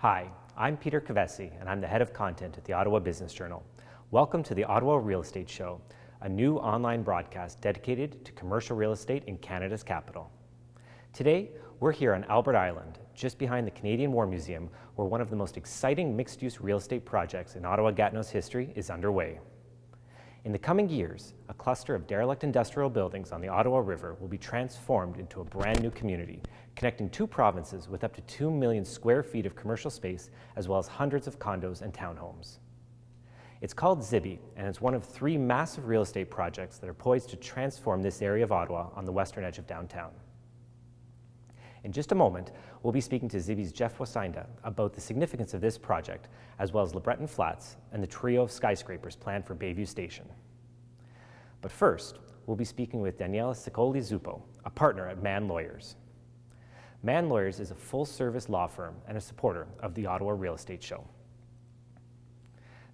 Hi, I'm Peter Cavesi, and I'm the head of content at the Ottawa Business Journal. Welcome to the Ottawa Real Estate Show, a new online broadcast dedicated to commercial real estate in Canada's capital. Today, we're here on Albert Island, just behind the Canadian War Museum, where one of the most exciting mixed-use real estate projects in Ottawa-Gatineau's history is underway. In the coming years, a cluster of derelict industrial buildings on the Ottawa River will be transformed into a brand new community, connecting two provinces with up to 2 million square feet of commercial space, as well as hundreds of condos and townhomes. It's called Zibi, and it's one of 3 massive real estate projects that are poised to transform this area of Ottawa on the western edge of downtown. In just a moment, we'll be speaking to Zibi's Jeff Waseinda about the significance of this project, as well as LeBreton Flats and the trio of skyscrapers planned for Bayview Station. But first, we'll be speaking with Danielle Sicoli-Zupo, a partner at Mann Lawyers. Mann Lawyers is a full-service law firm and a supporter of the Ottawa Real Estate Show.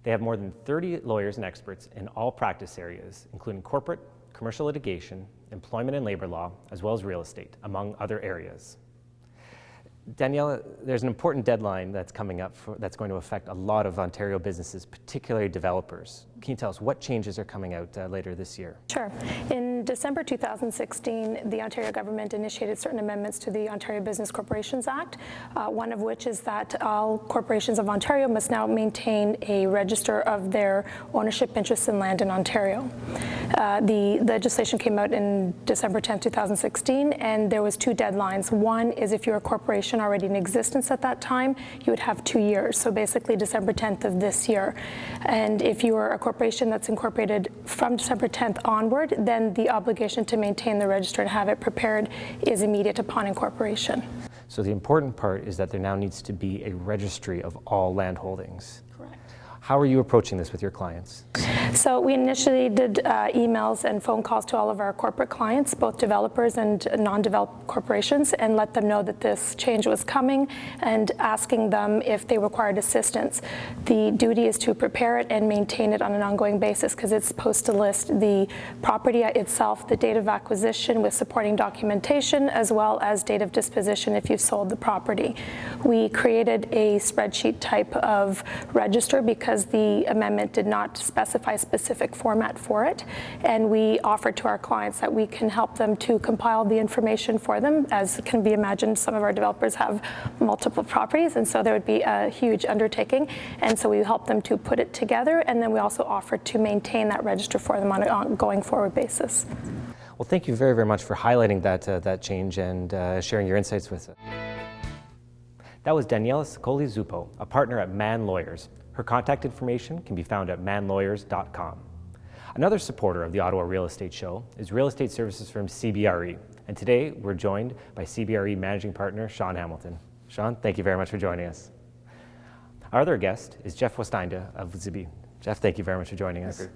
They have more than 30 lawyers and experts in all practice areas, including corporate, commercial litigation, employment and labor law, as well as real estate, among other areas. Danielle, there's an important deadline that's coming up that's going to affect a lot of Ontario businesses, particularly developers. Can you tell us what changes are coming out later this year? Sure. In December 2016, the Ontario government initiated certain amendments to the Ontario Business Corporations Act, one of which is that all corporations of Ontario must now maintain a register of their ownership interests in land in Ontario. The legislation came out in December 10, 2016, and there was 2 deadlines. One is if you're a corporation already in existence at that time, you would have 2 years, so basically December 10th of this year. And if you are a corporation that's incorporated from December 10th onward, then the obligation to maintain the register and have it prepared is immediate upon incorporation. So the important part is that there now needs to be a registry of all land holdings. Correct. How are you approaching this with your clients? So we initially did emails and phone calls to all of our corporate clients, both developers and non-developed corporations, and let them know that this change was coming and asking them if they required assistance. The duty is to prepare it and maintain it on an ongoing basis because it's supposed to list the property itself, the date of acquisition with supporting documentation, as well as date of disposition if you've sold the property. We created a spreadsheet type of register because the amendment did not specify a specific format for it, and we offered to our clients that we can help them to compile the information for them. As can be imagined, some of our developers have multiple properties, and so there would be a huge undertaking, and so we help them to put it together, and then we also offer to maintain that register for them on an ongoing forward basis. Well, thank you very, very much for highlighting that change and sharing your insights with us. That was Danielle Sicoli-Zupo, a partner at Mann Lawyers. Her contact information can be found at mannlawyers.com. Another supporter of the Ottawa Real Estate Show is real estate services firm CBRE, and today we're joined by CBRE Managing Partner Sean Hamilton. Sean, thank you very much for joining us. Our other guest is Jeff Waseinda of Zibi. Jeff, thank you very much for joining us.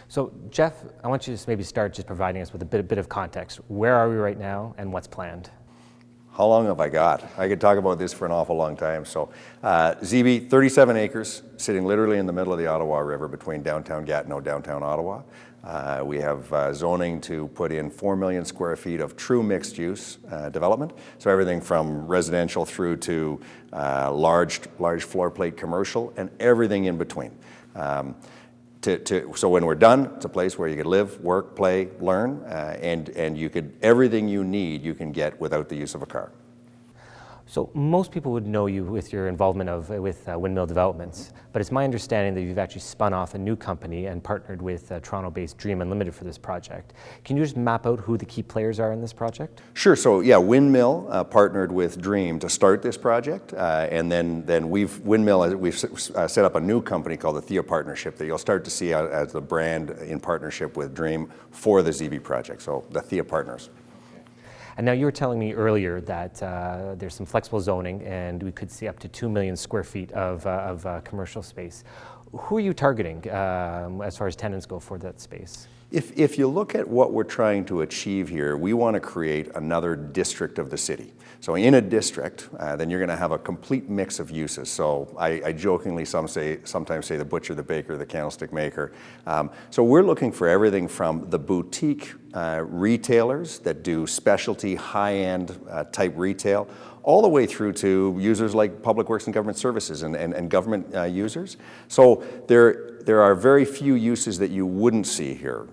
So Jeff, I want you to maybe start just providing us with a bit of context. Where are we right now and what's planned? How long have I got? I could talk about this for an awful long time. So Zibi, 37 acres, sitting literally in the middle of the Ottawa River between downtown Gatineau, downtown Ottawa. We have zoning to put in 4 million square feet of true mixed use development. So everything from residential through to large floor plate commercial and everything in between. So when we're done, it's a place where you could live, work, play, learn, and you could, everything you need you can get without the use of a car. So most people would know you with your involvement with windmill developments, but it's my understanding that you've actually spun off a new company and partnered with Toronto-based Dream Unlimited for this project. Can you just map out who the key players are in this project? Sure. So yeah, Windmill partnered with Dream to start this project, and then we've set up a new company called the Thea Partnership that you'll start to see as the brand in partnership with Dream for the Zibi project. So the Thea Partners. And now you were telling me earlier that there's some flexible zoning and we could see up to 2 million square feet of commercial space. Who are you targeting as far as tenants go for that space? If you look at what we're trying to achieve here, we want to create another district of the city. So in a district, then you're going to have a complete mix of uses. So I jokingly sometimes say the butcher, the baker, the candlestick maker. So we're looking for everything from the boutique retailers that do specialty, high-end type retail, all the way through to users like Public Works and Government Services and government users. So there are very few uses that you wouldn't see here.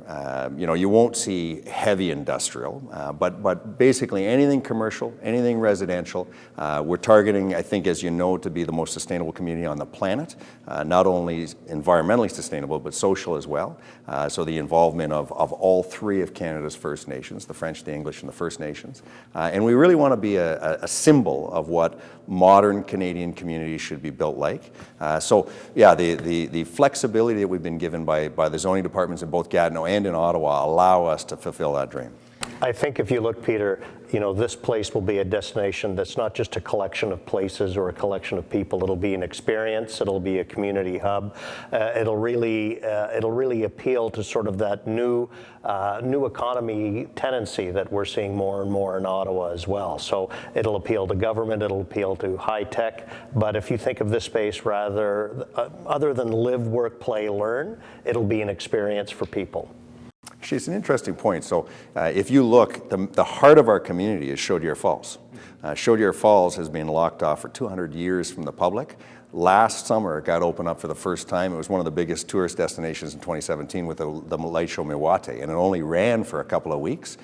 You won't see heavy industrial, but basically anything commercial, anything residential. We're targeting, I think, as you know, to be the most sustainable community on the planet, not only environmentally sustainable, but social as well. So the involvement of all three of Canada's First Nations, the French, the English, and the First Nations. And we really want to be a symbol of what modern Canadian communities should be built like. So yeah, the flexibility that we've been given by the zoning departments in both Gatineau and in Ottawa allow us to fulfill that dream. I think if you look, Peter, this place will be a destination that's not just a collection of places or a collection of people. It'll be an experience. It'll be a community hub. It'll really appeal to sort of that new economy tendency that we're seeing more and more in Ottawa as well. So it'll appeal to government. It'll appeal to high tech. But if you think of this space rather other than live, work, play, learn, it'll be an experience for people. Actually, it's an interesting point. So if you look, the heart of our community is Chaudière Falls. Chaudière Falls has been locked off for 200 years from the public. Last summer, it got opened up for the first time. It was one of the biggest tourist destinations in 2017 with the light show Miwate, and it only ran for a couple of weeks.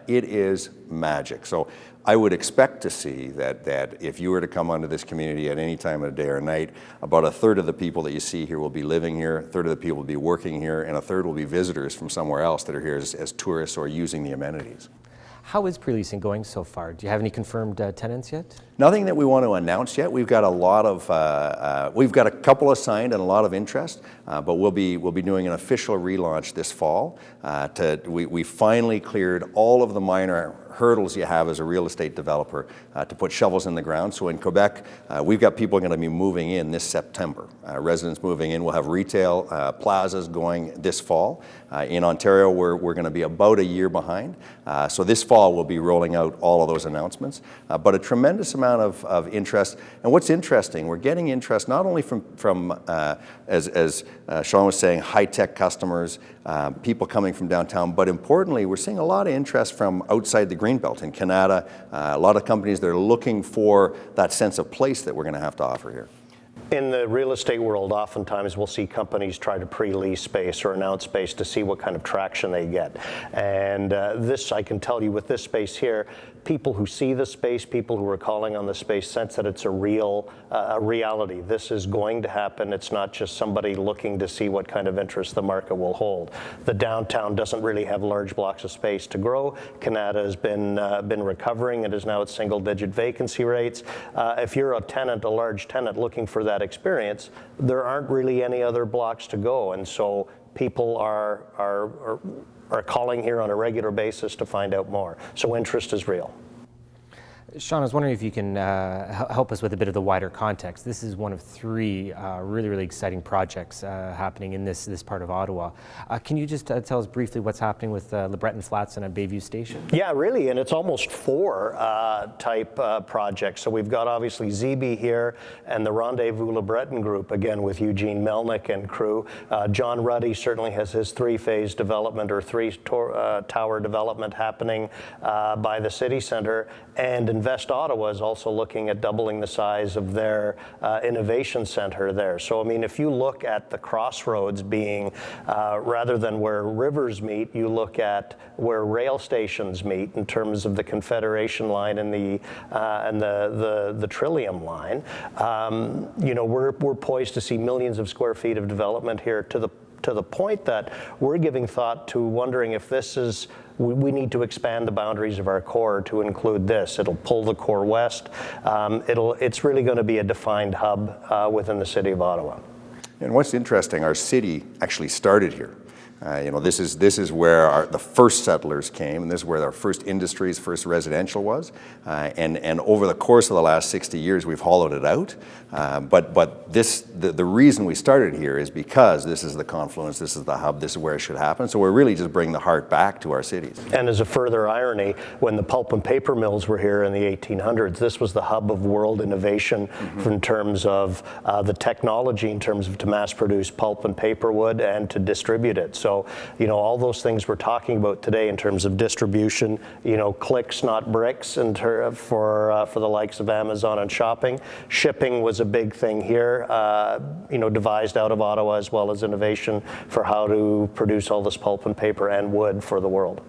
It is magic. So I would expect to see that if you were to come onto this community at any time of the day or night, about a third of the people that you see here will be living here, a third of the people will be working here, and a third will be visitors from somewhere else that are here as tourists or using the amenities. How is pre-leasing going so far? Do you have any confirmed tenants yet? Nothing that we want to announce yet. We've got we've got a couple assigned and a lot of interest, but we'll be doing an official relaunch this fall. We finally cleared all of the minor hurdles you have as a real estate developer to put shovels in the ground. So in Quebec, we've got people going to be moving in this September. Residents moving in. We'll have retail plazas going this fall. In Ontario, we're going to be about a year behind. So this fall, we'll be rolling out all of those announcements. But a tremendous amount of interest. And what's interesting, we're getting interest not only from as Sean was saying, high-tech customers, people coming from downtown, but importantly, we're seeing a lot of interest from outside the Greenbelt in Canada, a lot of companies that are looking for that sense of place that we're going to have to offer here. In the real estate world, oftentimes we'll see companies try to pre-lease space or announce space to see what kind of traction they get. And this, I can tell you with this space here, people who see the space, people who are calling on the space sense that it's a reality. This is going to happen. It's not just somebody looking to see what kind of interest the market will hold. The downtown doesn't really have large blocks of space to grow. Canada has been recovering. It is now at single-digit vacancy rates. If you're a large tenant looking for that experience, there aren't really any other blocks to go, and so people are calling here on a regular basis to find out more. So interest is real. Sean, I was wondering if you can help us with a bit of the wider context. This is one of three really exciting projects happening in this part of Ottawa. Can you just tell us briefly what's happening with Le Breton Flats and at Bayview Station? Yeah, really, and it's almost four type projects. So we've got obviously Zibi here and the Rendezvous Le Breton group, again with Eugene Melnick and crew. John Ruddy certainly has his three-phase development or three-tower development happening by the city centre, and Invest Ottawa is also looking at doubling the size of their innovation center there. So, I mean, if you look at the crossroads being, rather than where rivers meet, you look at where rail stations meet in terms of the Confederation line and the Trillium line. We're poised to see millions of square feet of development here to the point that we're giving thought to wondering if we need to expand the boundaries of our core to include this. It'll pull the core west. It's really going to be a defined hub within the city of Ottawa. And what's interesting, our city actually started here. This is where the first settlers came, and this is where our first industries, first residential was. And over the course of the last 60 years, we've hollowed it out. But the reason we started here is because this is the confluence, this is the hub, this is where it should happen. So we're really just bringing the heart back to our cities. And as a further irony, when the pulp and paper mills were here in the 1800s, this was the hub of world innovation in terms of the technology, in terms of to mass produce pulp and paper wood and to distribute it. So, all those things we're talking about today in terms of distribution, clicks, not bricks, for the likes of Amazon and shopping. Shipping was a big thing here, devised out of Ottawa, as well as innovation for how to produce all this pulp and paper and wood for the world.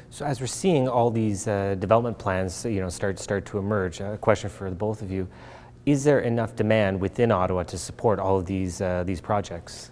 So as we're seeing all these development plans, start to emerge, a question for the both of you: is there enough demand within Ottawa to support all of these projects?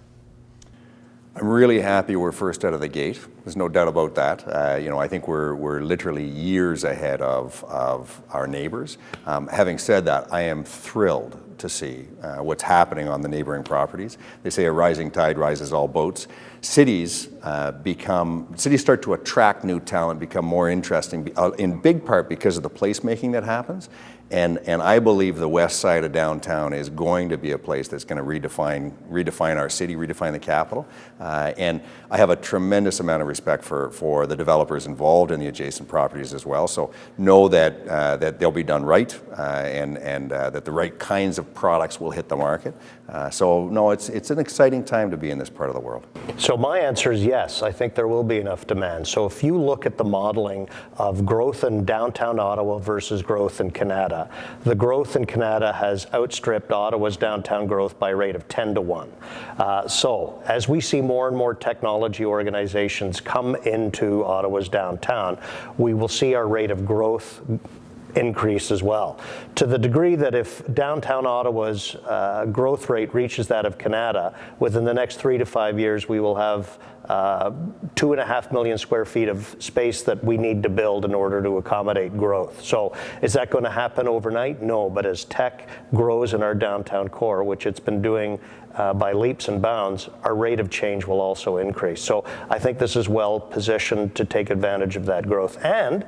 I'm really happy we're first out of the gate. There's no doubt about that. I think we're literally years ahead of our neighbors. Having said that, I am thrilled to see what's happening on the neighboring properties. They say a rising tide rises all boats. Cities start to attract new talent, become more interesting, in big part because of the placemaking that happens. And I believe the west side of downtown is going to be a place that's going to redefine our city, redefine the capital. And I have a tremendous amount of respect for the developers involved in the adjacent properties as well. So know that they'll be done right, and that the right kinds of products will hit the market. So no, it's an exciting time to be in this part of the world. So my answer is yes, I think there will be enough demand. So if you look at the modeling of growth in downtown Ottawa versus growth in Canada, the growth in Canada has outstripped Ottawa's downtown growth by a rate of 10 to 1. So as we see more and more technology organizations come into Ottawa's downtown, we will see our rate of growth increase as well. To the degree that if downtown Ottawa's growth rate reaches that of Canada, within the next 3 to 5 years, we will have 2.5 million square feet of space that we need to build in order to accommodate growth. So is that going to happen overnight? No, but as tech grows in our downtown core, which it's been doing by leaps and bounds, our rate of change will also increase. So I think this is well positioned to take advantage of that growth. And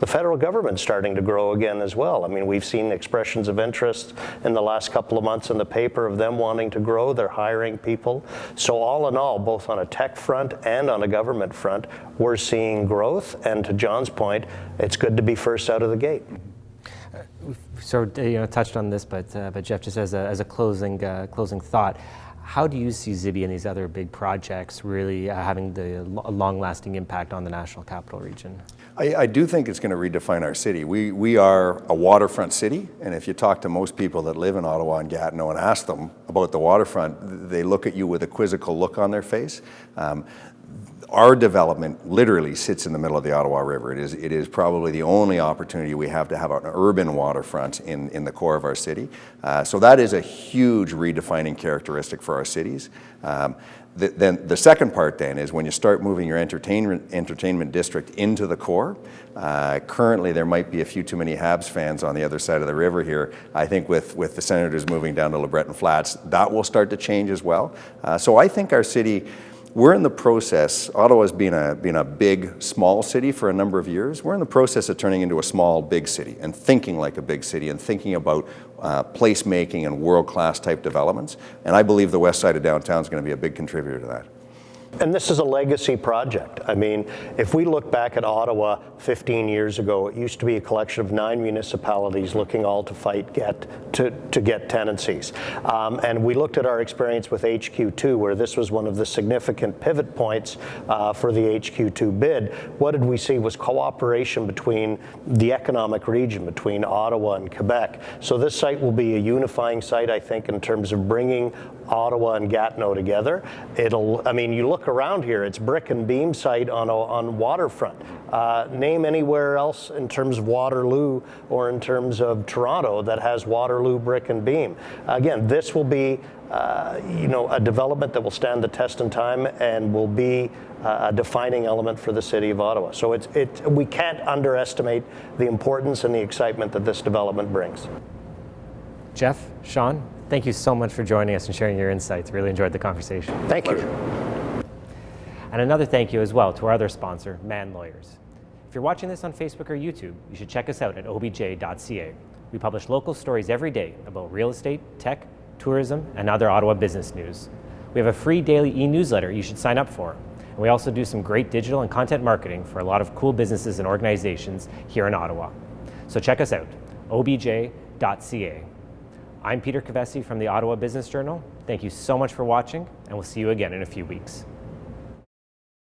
the federal government's starting to grow again as well. I mean, we've seen expressions of interest in the last couple of months in the paper of them wanting to grow. They're hiring people. So all in all, both on a tech front and on a government front, we're seeing growth. And to John's point, it's good to be first out of the gate. So touched on this, but Jeff, just as a closing thought, how do you see Zibi and these other big projects really having the long-lasting impact on the National Capital Region? I do think it's going to redefine our city. We are a waterfront city, and if you talk to most people that live in Ottawa and Gatineau and ask them about the waterfront, they look at you with a quizzical look on their face. Our development literally sits in the middle of the Ottawa River. It is probably the only opportunity we have to have an urban waterfront in the core of our city. So that is a huge redefining characteristic for our cities. Then the second part then is when you start moving your entertainment district into the core. Currently there might be a few too many Habs fans on the other side of the river here. I think with the Senators moving down to LeBreton Flats, that will start to change as well. So I think our city, we're in the process. Ottawa's been a big, small city for a number of years. We're in the process of turning into a small, big city and thinking like a big city and thinking about placemaking and world-class type developments. And I believe the west side of downtown is going to be a big contributor to that. And this is a legacy project. I mean, if we look back at Ottawa 15 years ago, it used to be a collection of 9 municipalities looking all to fight to get tenancies. And we looked at our experience with HQ2, where this was one of the significant pivot points for the HQ2 bid. What did we see was cooperation between the economic region, between Ottawa and Quebec. So this site will be a unifying site, I think, in terms of bringing Ottawa and Gatineau together. You look around here, it's brick and beam site on waterfront. Name anywhere else in terms of Waterloo or in terms of Toronto that has Waterloo brick and beam. Again, this will be a development that will stand the test in time and will be a defining element for the city of Ottawa. So we can't underestimate the importance and the excitement that this development brings. Jeff, Sean, thank you so much for joining us and sharing your insights. Really enjoyed the conversation. Thank you. And another thank you as well to our other sponsor, Man Lawyers. If you're watching this on Facebook or YouTube, you should check us out at obj.ca. We publish local stories every day about real estate, tech, tourism, and other Ottawa business news. We have a free daily e-newsletter you should sign up for. And we also do some great digital and content marketing for a lot of cool businesses and organizations here in Ottawa. So check us out, obj.ca. I'm Peter Cavesi from the Ottawa Business Journal. Thank you so much for watching, and we'll see you again in a few weeks.